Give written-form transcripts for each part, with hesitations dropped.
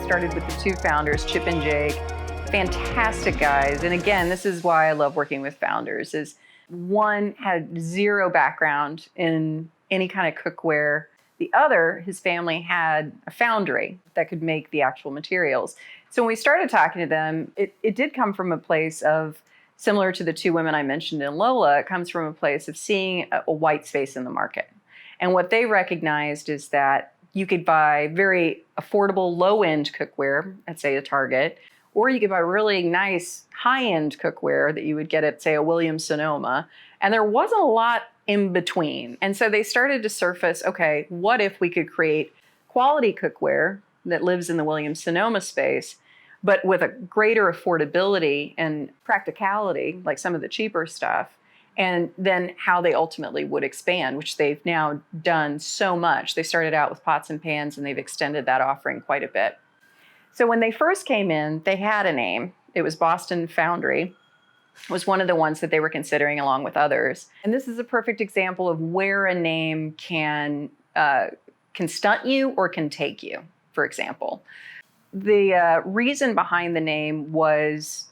started with the two founders, Chip and Jake. Fantastic guys. And again, this is why I love working with founders, is one had zero background in any kind of cookware. The other, his family had a foundry that could make the actual materials. So when we started talking to them, it did come from a place of, similar to the two women I mentioned in Lola, it comes from a place of seeing a white space in the market. And what they recognized is that you could buy very affordable low-end cookware at, say, a Target, or you could buy really nice high-end cookware that you would get at, say, a Williams-Sonoma. And there wasn't a lot in between. And so they started to surface, okay, what if we could create quality cookware that lives in the Williams-Sonoma space, but with a greater affordability and practicality, like some of the cheaper stuff, and then how they ultimately would expand, which they've now done so much. They started out with pots and pans, and they've extended that offering quite a bit. So when they first came in, they had a name. It was Boston Foundry. It was one of the ones that they were considering along with others. And this is a perfect example of where a name can stunt you or can take you, for example. The reason behind the name was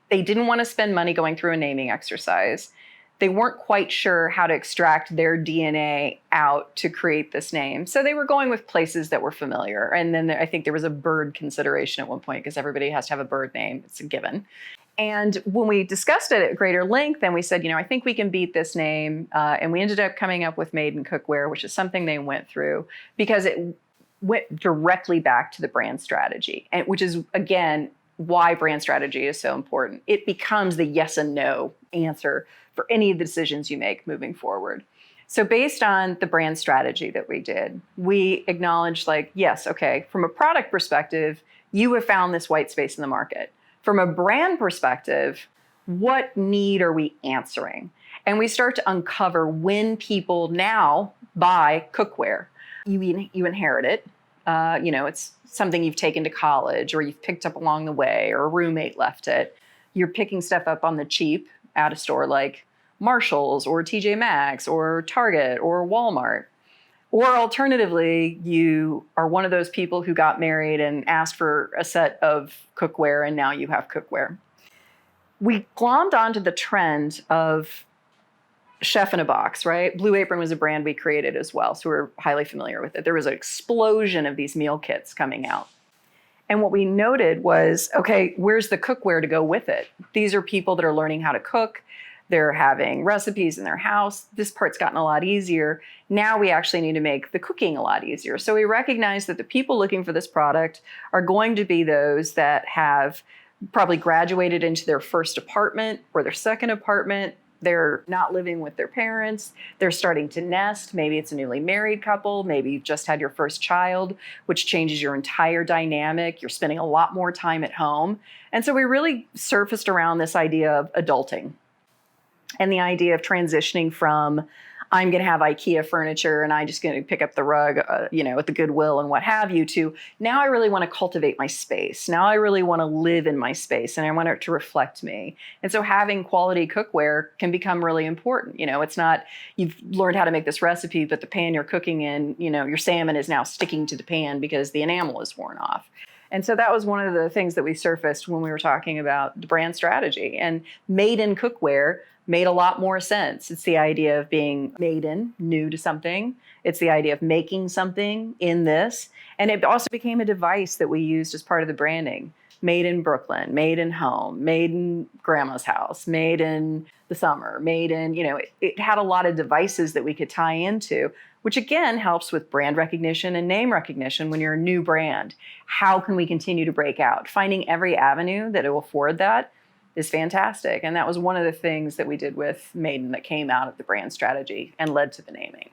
they didn't want to spend money going through a naming exercise. They weren't quite sure how to extract their DNA out to create this name. So they were going with places that were familiar. And then I think there was a bird consideration at one point because everybody has to have a bird name. It's a given. And when we discussed it at greater length, then we said, I think we can beat this name. And we ended up coming up with Made in Cookware, which is something they went through because it went directly back to the brand strategy, and which is, again, why brand strategy is so important. It becomes the yes and no answer for any of the decisions you make moving forward. So based on the brand strategy that we did, we acknowledged yes, okay, from a product perspective, you have found this white space in the market. From a brand perspective, what need are we answering? And we start to uncover when people now buy cookware. You inherit it. It's something you've taken to college or you've picked up along the way or a roommate left it. You're picking stuff up on the cheap at a store like Marshall's or TJ Maxx or Target or Walmart. Or alternatively, you are one of those people who got married and asked for a set of cookware and now you have cookware. We glommed onto the trend of chef in a box, right? Blue Apron was a brand we created as well, so we're highly familiar with it. There was an explosion of these meal kits coming out. And what we noted was, okay, where's the cookware to go with it? These are people that are learning how to cook. They're having recipes in their house. This part's gotten a lot easier. Now we actually need to make the cooking a lot easier. So we recognize that the people looking for this product are going to be those that have probably graduated into their first apartment or their second apartment. They're not living with their parents. They're starting to nest. Maybe it's a newly married couple. Maybe you've just had your first child, which changes your entire dynamic. You're spending a lot more time at home. And so we really surfaced around this idea of adulting and the idea of transitioning from I'm going to have IKEA furniture and I'm just going to pick up the rug, at the Goodwill and what have you, to now I really want to cultivate my space. Now I really want to live in my space and I want it to reflect me. And so having quality cookware can become really important. It's not you've learned how to make this recipe, but the pan you're cooking in, your salmon is now sticking to the pan because the enamel is worn off. And so that was one of the things that we surfaced when we were talking about the brand strategy. And Made in Cookware made a lot more sense. It's the idea of being made in, new to something. It's the idea of making something in this. And it also became a device that we used as part of the branding. Made in Brooklyn, made in home, made in grandma's house, made in the summer, made in, it had a lot of devices that we could tie into, which again helps with brand recognition and name recognition when you're a new brand. How can we continue to break out? Finding every avenue that it will afford that is fantastic. And that was one of the things that we did with Maiden that came out of the brand strategy and led to the naming.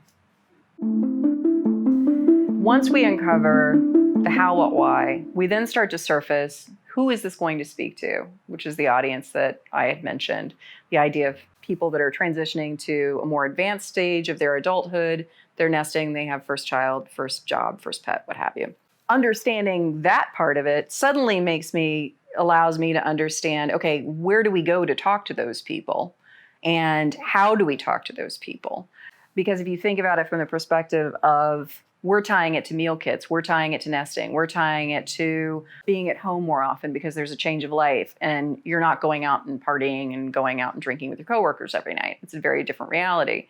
Once we uncover the how, what, why, we then start to surface who is this going to speak to, which is the audience that I had mentioned. The idea of people that are transitioning to a more advanced stage of their adulthood, they're nesting, they have first child, first job, first pet, what have you. Understanding that part of it suddenly allows me to understand, okay, where do we go to talk to those people? And how do we talk to those people? Because if you think about it from the perspective of We're tying it to meal kits. We're tying it to nesting. We're tying it to being at home more often because there's a change of life and you're not going out and partying and going out and drinking with your coworkers every night. It's a very different reality.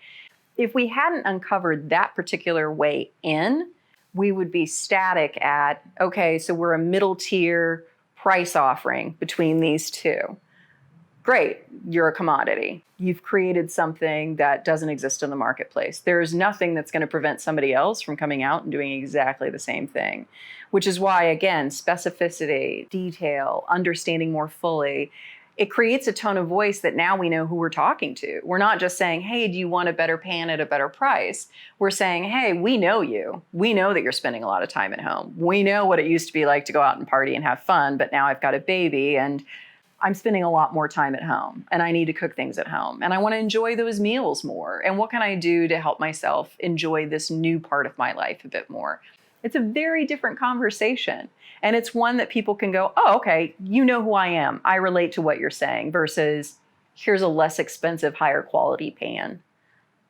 If we hadn't uncovered that particular way in, we would be static at, okay, so we're a middle tier price offering between these two. Great, you're a commodity. You've created something that doesn't exist in the marketplace. There's nothing that's going to prevent somebody else from coming out and doing exactly the same thing, which is why, again, specificity, detail, understanding more fully, it creates a tone of voice that now we know who we're talking to. We're not just saying, hey, do you want a better pan at a better price? We're saying, hey, we know you. We know that you're spending a lot of time at home. We know what it used to be like to go out and party and have fun, but now I've got a baby and I'm spending a lot more time at home and I need to cook things at home and I want to enjoy those meals more. And what can I do to help myself enjoy this new part of my life a bit more? It's a very different conversation. And it's one that people can go, oh, okay, you know who I am. I relate to what you're saying versus here's a less expensive, higher quality pan.